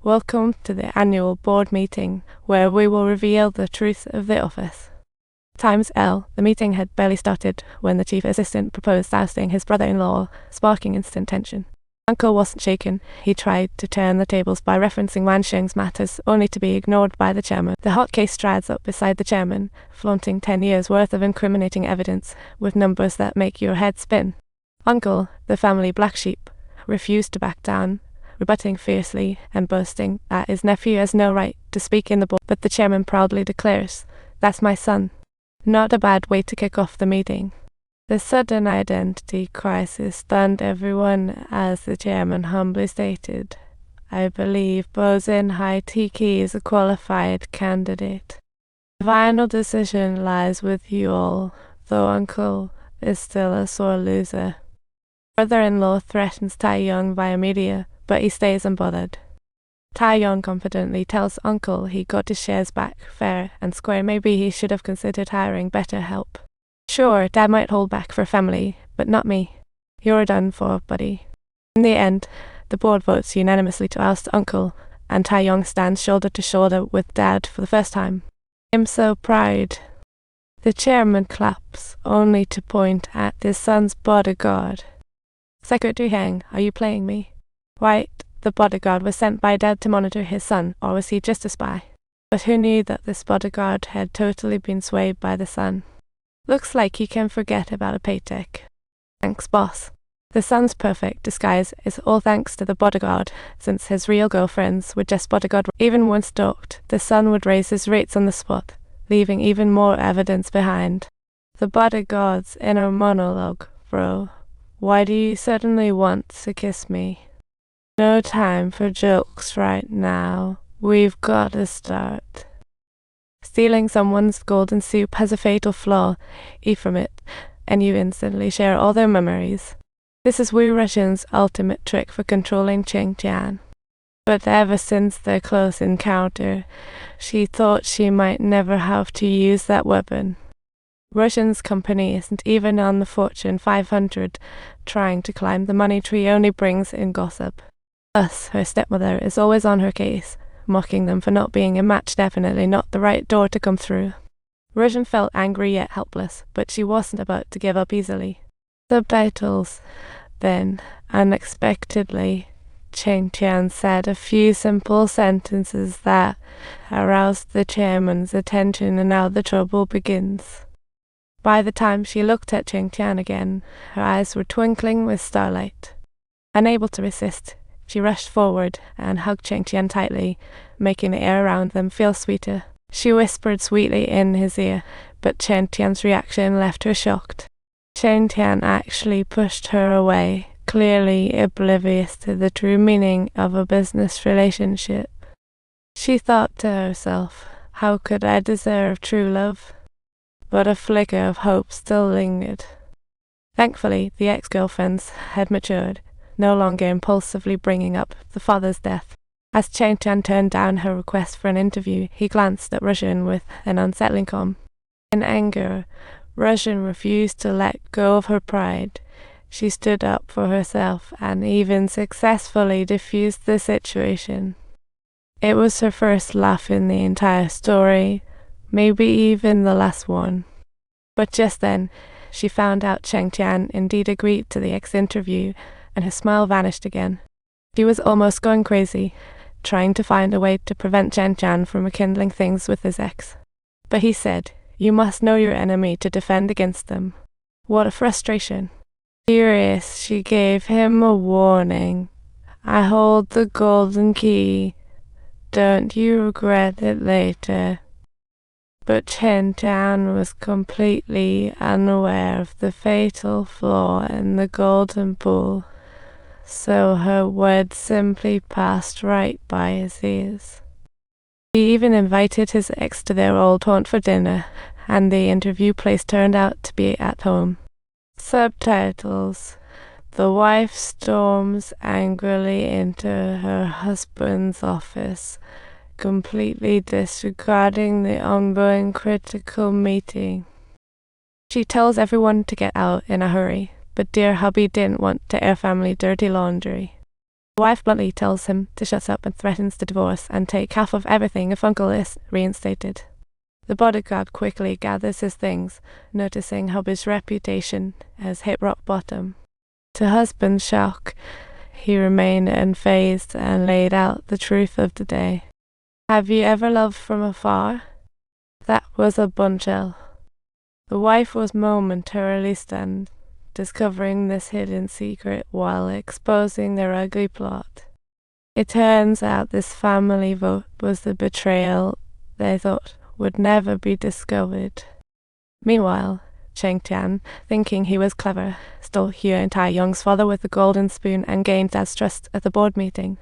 Welcome to the annual board meeting, where we will reveal the truth of the office. Times L. The meeting had barely started when the chief assistant proposed ousting his brother-in-law, sparking instant tension. Uncle wasn't shaken. He tried to turn the tables by referencing Wan Sheng's matters, only to be ignored by the chairman. The hot case strides up beside the chairman, flaunting 10 years' worth of incriminating evidence, with numbers that make your head spin. Uncle, the family black sheep, refused to back down, rebutting fiercely and boasting that his nephew has no right to speak in the board. But the chairman proudly declares, "That's my son." Not a bad way to kick off the meeting. The sudden identity crisis stunned everyone as the chairman humbly stated, "I believe Bosin Hai Tiki is a qualified candidate. The final decision lies with you all, though Uncle is still a sore loser." Brother-in-law threatens Tai Yong via media, but he stays unbothered. Tai Yong confidently tells Uncle he got his shares back fair and square. Maybe he should have considered hiring better help. "Sure, Dad might hold back for family, but not me. You're done for, buddy." In the end, the board votes unanimously to oust Uncle, and Tai Yong stands shoulder to shoulder with Dad for the first time. "I'm so proud." The chairman claps, only to point at his son's bodyguard. "Secretary Heng, are you playing me?" Right, the bodyguard was sent by Dad to monitor his son, or was he just a spy? But who knew that this bodyguard had totally been swayed by the son? "Looks like he can forget about a paycheck." "Thanks, boss." The son's perfect disguise is all thanks to the bodyguard, since his real girlfriends were just bodyguard. Even when stalked, the son would raise his rates on the spot, leaving even more evidence behind. The bodyguard's inner monologue, "Bro, why do you suddenly want to kiss me? No time for jokes right now. We've got to start." Stealing someone's golden soup has a fatal flaw. Eat from it, and you instantly share all their memories. This is Wu Russian's ultimate trick for controlling Cheng Tian. But ever since their close encounter, she thought she might never have to use that weapon. Russian's company isn't even on the Fortune 500. Trying to climb the money tree only brings in gossip. Thus, her stepmother is always on her case, mocking them for not being a match, definitely not the right door to come through. Russian felt angry yet helpless, but she wasn't about to give up easily. Subtitles. Then, unexpectedly, Cheng Tian said a few simple sentences that aroused the chairman's attention, and now the trouble begins. By the time she looked at Cheng Tian again, her eyes were twinkling with starlight. Unable to resist, she rushed forward and hugged Cheng Tian tightly, making the air around them feel sweeter. She whispered sweetly in his ear, but Cheng Tian's reaction left her shocked. Cheng Tian actually pushed her away, clearly oblivious to the true meaning of a business relationship. She thought to herself, "How could I deserve true love?" But a flicker of hope still lingered. Thankfully, the ex-girlfriends had matured, no longer impulsively bringing up the father's death. As Cheng Tian turned down her request for an interview, he glanced at Russian with an unsettling calm. In anger, Russian refused to let go of her pride. She stood up for herself and even successfully diffused the situation. It was her first laugh in the entire story, maybe even the last one. But just then, she found out Cheng Tian indeed agreed to the ex-interview, and her smile vanished again. She was almost going crazy, trying to find a way to prevent Cheng Tian from rekindling things with his ex. But he said, "You must know your enemy to defend against them." What a frustration. Furious, she gave him a warning. "I hold the golden key. Don't you regret it later." But Cheng Tian was completely unaware of the fatal flaw in the golden pool, so her words simply passed right by his ears. He even invited his ex to their old haunt for dinner, and the interview place turned out to be at home. Subtitles. The wife storms angrily into her husband's office, completely disregarding the ongoing critical meeting. She tells everyone to get out in a hurry, but dear hubby didn't want to air family dirty laundry. The wife bluntly tells him to shut up and threatens to divorce and take half of everything if Uncle is reinstated. The bodyguard quickly gathers his things, noticing Hubby's reputation has hit rock bottom. To husband's shock, he remained unfazed and laid out the truth of the day. "Have you ever loved from afar?" That was a bombshell. The wife was momentarily stunned, discovering this hidden secret while exposing their ugly plot. It turns out this family vote was the betrayal they thought would never be discovered. Meanwhile, Cheng Tian, thinking he was clever, stole Hue and Tai Young's father with the golden spoon and gained Dad's trust at the board meeting.